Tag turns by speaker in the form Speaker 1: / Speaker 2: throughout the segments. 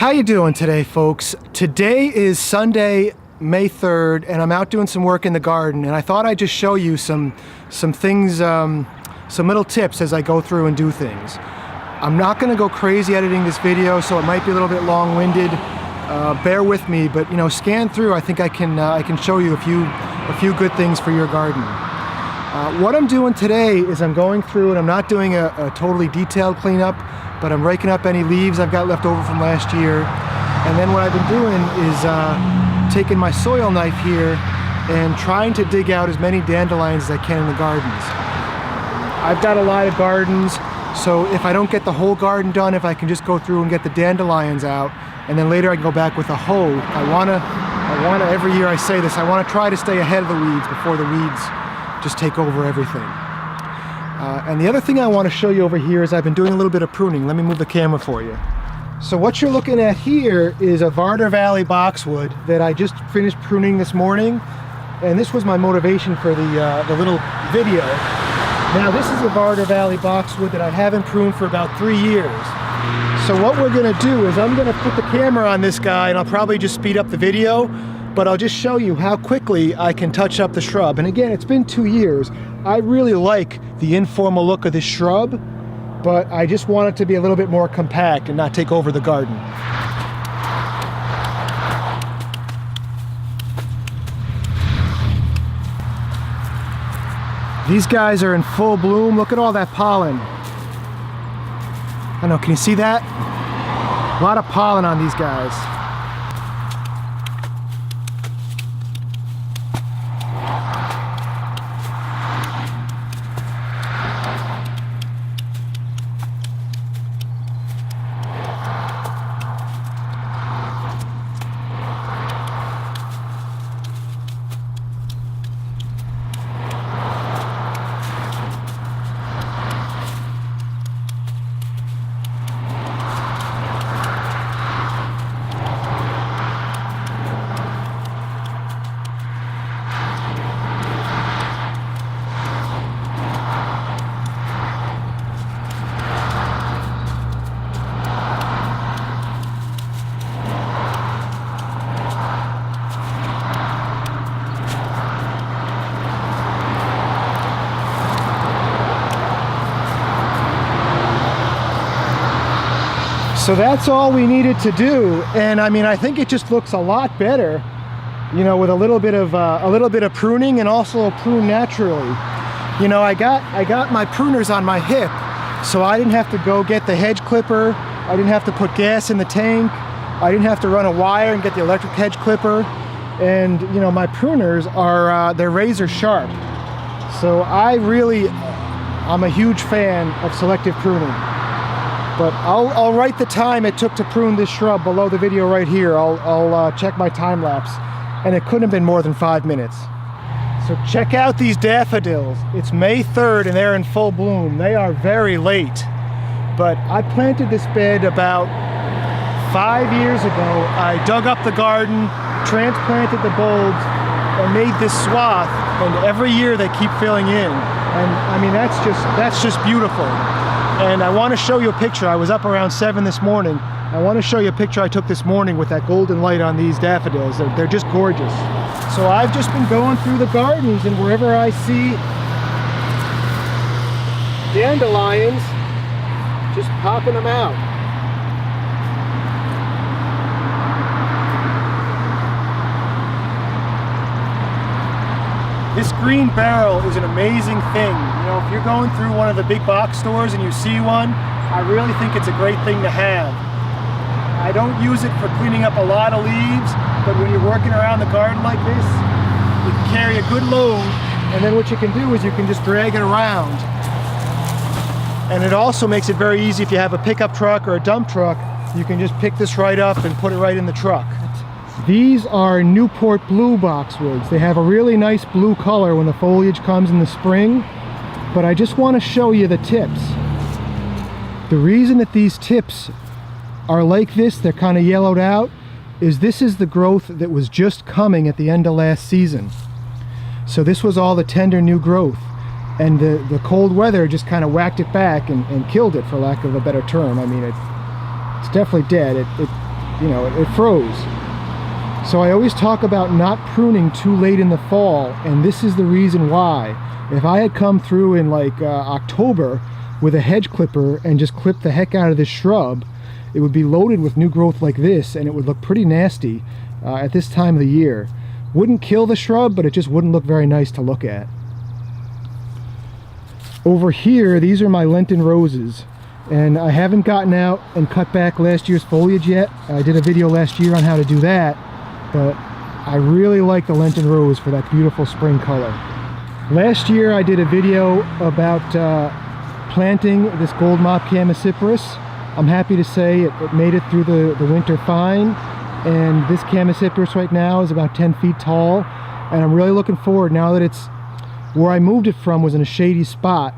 Speaker 1: How you doing today, folks? Today is Sunday, May 3rd, and I'm out doing some work in the garden, and I thought I'd just show you some things, some little tips as I go through and do things. I'm not going to go crazy editing this video, so it might be a little bit long-winded. Bear with me, but you know, scan through. I think I can show you a few good things for your garden. What I'm doing today is I'm going through, and I'm not doing a totally detailed cleanup, but I'm raking up any leaves I've got left over from last year. And then what I've been doing is taking my soil knife here and trying to dig out as many dandelions as I can in the gardens. I've got a lot of gardens, so if I don't get the whole garden done, if I can just go through and get the dandelions out, and then later I can go back with a hoe. I wanna, every year I say this, I wanna try to stay ahead of the weeds before the weeds just take over everything. And the other thing I want to show you over here is I've been doing a little bit of pruning. Let me move the camera for you. So what you're looking at here is a Varner Valley Boxwood that I just finished pruning this morning. And this was my motivation for the little video. Now this is a Varner Valley Boxwood that I haven't pruned for about 3 years. So what we're going to do is I'm going to put the camera on this guy, and I'll probably just speed up the video, but I'll just show you how quickly I can touch up the shrub. And again, it's been 2 years. I really like the informal look of this shrub, but I just want it to be a little bit more compact and not take over the garden. These guys are in full bloom. Look at all that pollen. I don't know, can you see that? A lot of pollen on these guys. So that's all we needed to do, and I mean, I think it just looks a lot better, you know, with a little bit of pruning, and also prune naturally. You know, I got my pruners on my hip, so I didn't have to go get the hedge clipper. I didn't have to put gas in the tank. I didn't have to run a wire and get the electric hedge clipper. And you know, my pruners are they're razor sharp. So I'm a huge fan of selective pruning. But I'll write the time it took to prune this shrub below the video right here. I'll check my time lapse, and it couldn't have been more than 5 minutes. So check out these daffodils. It's May 3rd and they're in full bloom. They are very late, but I planted this bed about 5 years ago. I dug up the garden, transplanted the bulbs, and made this swath, and every year they keep filling in. And I mean, that's just beautiful. And I want to show you a picture. I was up around 7 this morning. I want to show you a picture I took this morning with that golden light on these daffodils. They're just gorgeous. So I've just been going through the gardens, and wherever I see dandelions, just popping them out. This green barrel is an amazing thing. You know, if you're going through one of the big box stores and you see one, I really think it's a great thing to have. I don't use it for cleaning up a lot of leaves, but when you're working around the garden like this, you can carry a good load, and then what you can do is you can just drag it around. And it also makes it very easy if you have a pickup truck or a dump truck, you can just pick this right up and put it right in the truck. These are Newport blue boxwoods. They have a really nice blue color when the foliage comes in the spring, but I just want to show you the tips. The reason that these tips are like this, they're kind of yellowed out, is this is the growth that was just coming at the end of last season. So this was all the tender new growth, and the cold weather just kind of whacked it back and killed it, for lack of a better term. I mean, it's definitely dead. you know, it froze. So I always talk about not pruning too late in the fall, and this is the reason why. If I had come through in like October with a hedge clipper and just clipped the heck out of this shrub, it would be loaded with new growth like this, and it would look pretty nasty at this time of the year. Wouldn't kill the shrub, but it just wouldn't look very nice to look at. Over here, these are my Lenten roses, and I haven't gotten out and cut back last year's foliage yet. I did a video last year on how to do that, but I really like the Lenten rose for that beautiful spring color. Last year I did a video about planting this gold mop Chamaecyparis. I'm happy to say it made it through the winter fine, and this Chamaecyparis right now is about 10 feet tall, and I'm really looking forward, now that it's where I moved it from was in a shady spot,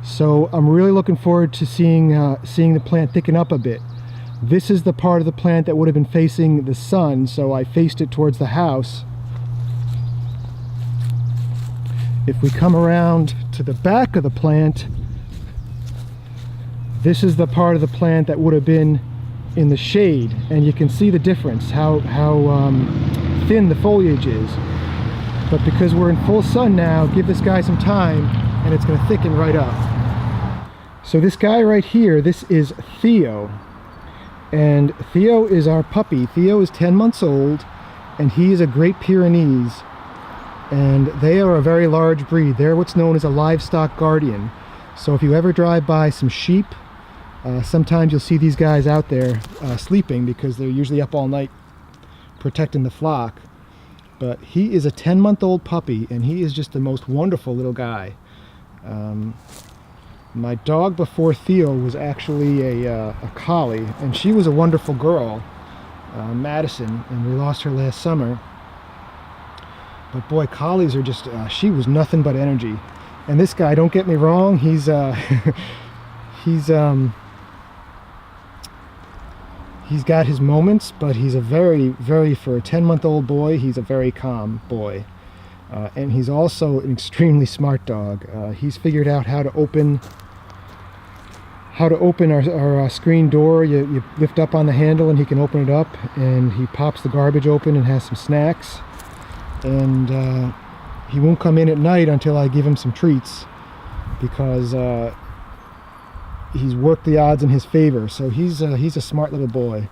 Speaker 1: so I'm really looking forward to seeing the plant thicken up a bit. This is the part of the plant that would have been facing the sun, so I faced it towards the house. If we come around to the back of the plant, this is the part of the plant that would have been in the shade, and you can see the difference, how thin the foliage is. But because we're in full sun now, give this guy some time and it's going to thicken right up. So this guy right here, this is Theo. And Theo is our puppy. Theo is 10 months old, and he is a Great Pyrenees, and they are a very large breed. They're what's known as a livestock guardian. So if you ever drive by some sheep, sometimes you'll see these guys out there sleeping, because they're usually up all night protecting the flock. But he is a 10-month-old puppy, and he is just the most wonderful little guy. My dog before Theo was actually a collie, and she was a wonderful girl, Madison, and we lost her last summer. But boy, collies are just, she was nothing but energy. And this guy, don't get me wrong, he's got his moments, but he's a very, for a 10-month-old boy, he's a very calm boy. And he's also an extremely smart dog. He's figured out how to open our screen door. You lift up on the handle and he can open it up, and he pops the garbage open and has some snacks. And he won't come in at night until I give him some treats, because he's worked the odds in his favor. So he's a smart little boy.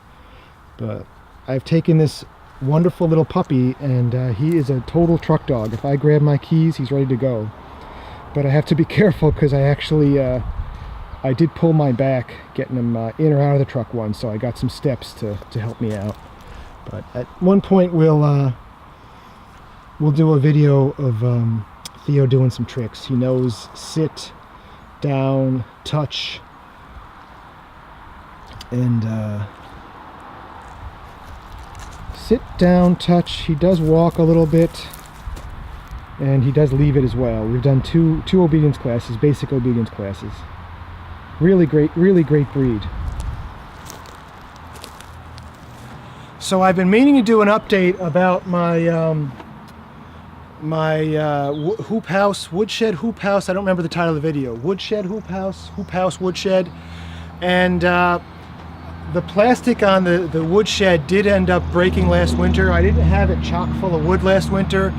Speaker 1: But I've taken this wonderful little puppy, and he is a total truck dog. If I grab my keys, he's ready to go. But I have to be careful, because I actually I did pull my back getting him in or out of the truck once, so I got some steps to help me out. But at one point we'll do a video of Theo doing some tricks. He knows sit, down, touch, and sit, down, touch. He does walk a little bit, and he does leave it as well. We've done two obedience classes, basic obedience classes. Really great breed. So I've been meaning to do an update about my hoop house, woodshed hoop house. I don't remember the title of the video. Woodshed hoop house woodshed. And the plastic on the woodshed did end up breaking last winter. I didn't have it chock full of wood last winter.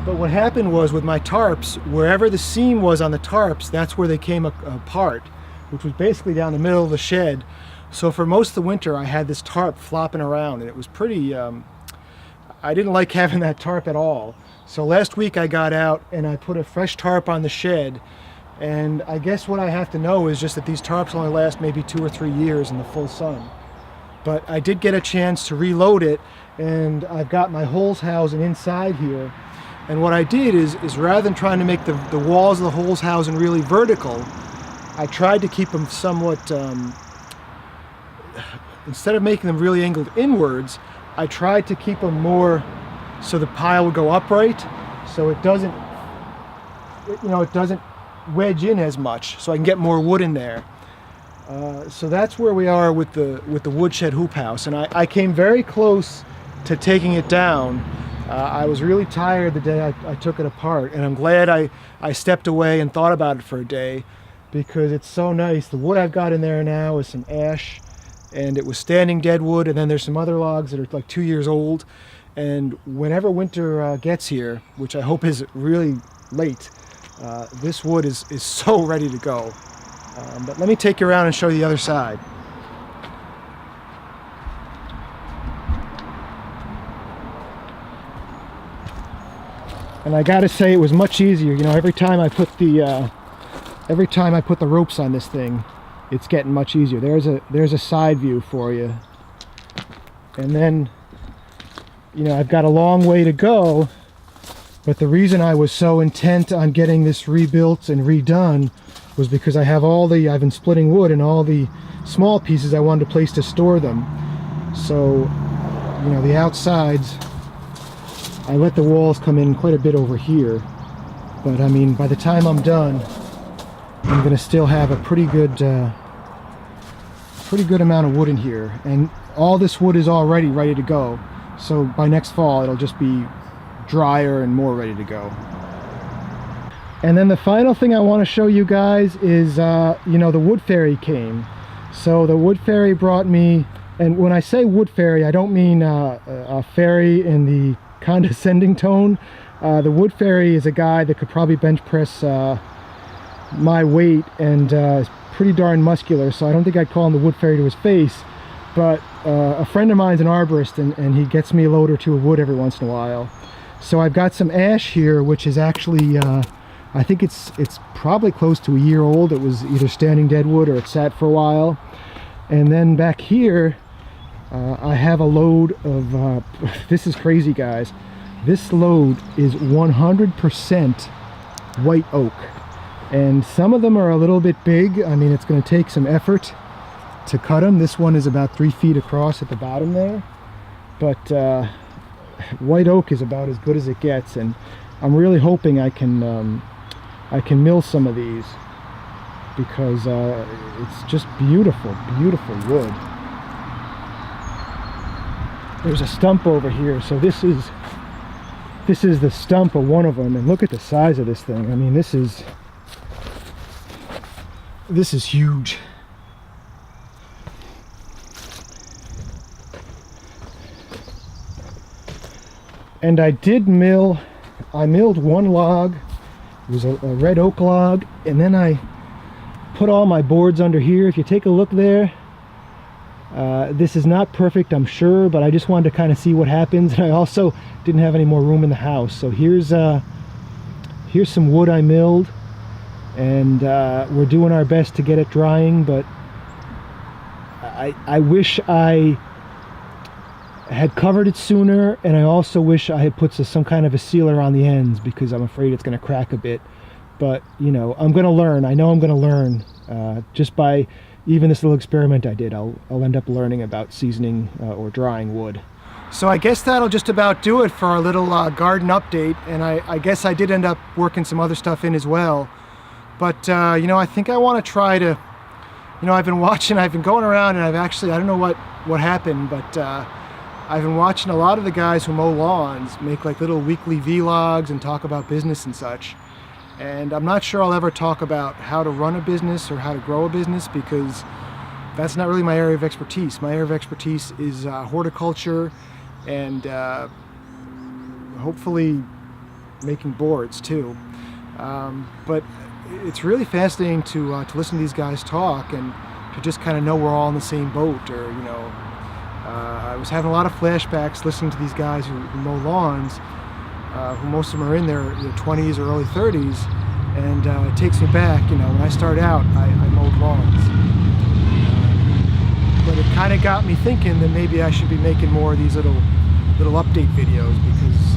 Speaker 1: But what happened was, with my tarps, wherever the seam was on the tarps, that's where they came apart, which was basically down the middle of the shed. So for most of the winter I had this tarp flopping around, and it was pretty, I didn't like having that tarp at all. So last week I got out and I put a fresh tarp on the shed, and I guess what I have to know is just that these tarps only last maybe 2 or 3 years in the full sun. But I did get a chance to reload it, and I've got my Holzhausen inside here. And what I did is rather than trying to make the walls of the Holzhausen really vertical, I tried to keep them somewhat, instead of making them really angled inwards, I tried to keep them more so the pile would go upright, so it doesn't wedge in as much, so I can get more wood in there. So that's where we are with the woodshed hoop house, and I came very close to taking it down. I was really tired the day I took it apart, and I'm glad I stepped away and thought about it for a day, because it's so nice. The wood I've got in there now is some ash and it was standing dead wood, and then there's some other logs that are like 2 years old. And whenever winter gets here, which I hope is really late, this wood is so ready to go. But let me take you around and show you the other side. And I gotta say, it was much easier. You know, every time I put the ropes on this thing, it's getting much easier. There's a side view for you. And then, you know, I've got a long way to go, but the reason I was so intent on getting this rebuilt and redone was because I've been splitting wood, and all the small pieces I wanted a place to store them. So, you know, the outsides, I let the walls come in quite a bit over here, but I mean, by the time I'm done, I'm going to still have a pretty good amount of wood in here, and all this wood is already ready to go. So by next fall, it'll just be drier and more ready to go. And then the final thing I want to show you guys is, you know, the wood fairy came. So the wood fairy brought me, and when I say wood fairy, I don't mean a fairy in the condescending tone. The wood fairy is a guy that could probably bench press my weight, and is pretty darn muscular, so I don't think I'd call him the wood fairy to his face. But a friend of mine's an arborist, and he gets me a load or two of wood every once in a while. So I've got some ash here, which is actually, I think it's probably close to a year old. It was either standing dead wood or it sat for a while. And then back here, I have a load of, this is crazy, guys. This load is 100% white oak. And some of them are a little bit big. I mean, it's going to take some effort to cut them. This one is about 3 feet across at the bottom there. But white oak is about as good as it gets. And I'm really hoping I can mill some of these, because it's just beautiful, beautiful wood. There's a stump over here, so this is the stump of one of them, and look at the size of this thing. I mean, this is huge. And I milled one log. It was a red oak log, and then I put all my boards under here. If you take a look there, this is not perfect, I'm sure, but I just wanted to kind of see what happens. And I also didn't have any more room in the house, so here's some wood I milled, and we're doing our best to get it drying. But I wish I had covered it sooner, and I also wish I had put some kind of a sealer on the ends, because I'm afraid it's going to crack a bit. But, you know, I'm going to learn. I know I'm going to learn just by even this little experiment I did. I'll end up learning about seasoning or drying wood. So I guess that'll just about do it for our little garden update. And I guess I did end up working some other stuff in as well. But, you know, I think I want to try to, you know, I've been going around, and I don't know what happened, but I've been watching a lot of the guys who mow lawns make like little weekly vlogs and talk about business and such. And I'm not sure I'll ever talk about how to run a business or how to grow a business, because that's not really my area of expertise. My area of expertise is horticulture and hopefully making boards too. But it's really fascinating to listen to these guys talk, and to just kind of know we're all in the same boat. Or, you know, I was having a lot of flashbacks listening to these guys who mow lawns, who most of them are in their 20s or early 30s, and it takes me back. You know, when I started out, I mowed lawns, but it kind of got me thinking that maybe I should be making more of these little update videos, because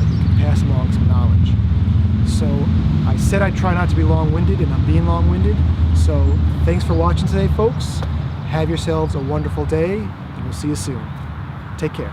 Speaker 1: you can pass along some knowledge. So I said I'd try not to be long-winded, and I'm being long-winded. So thanks for watching today, folks. Have yourselves a wonderful day, and we'll see you soon. Take care.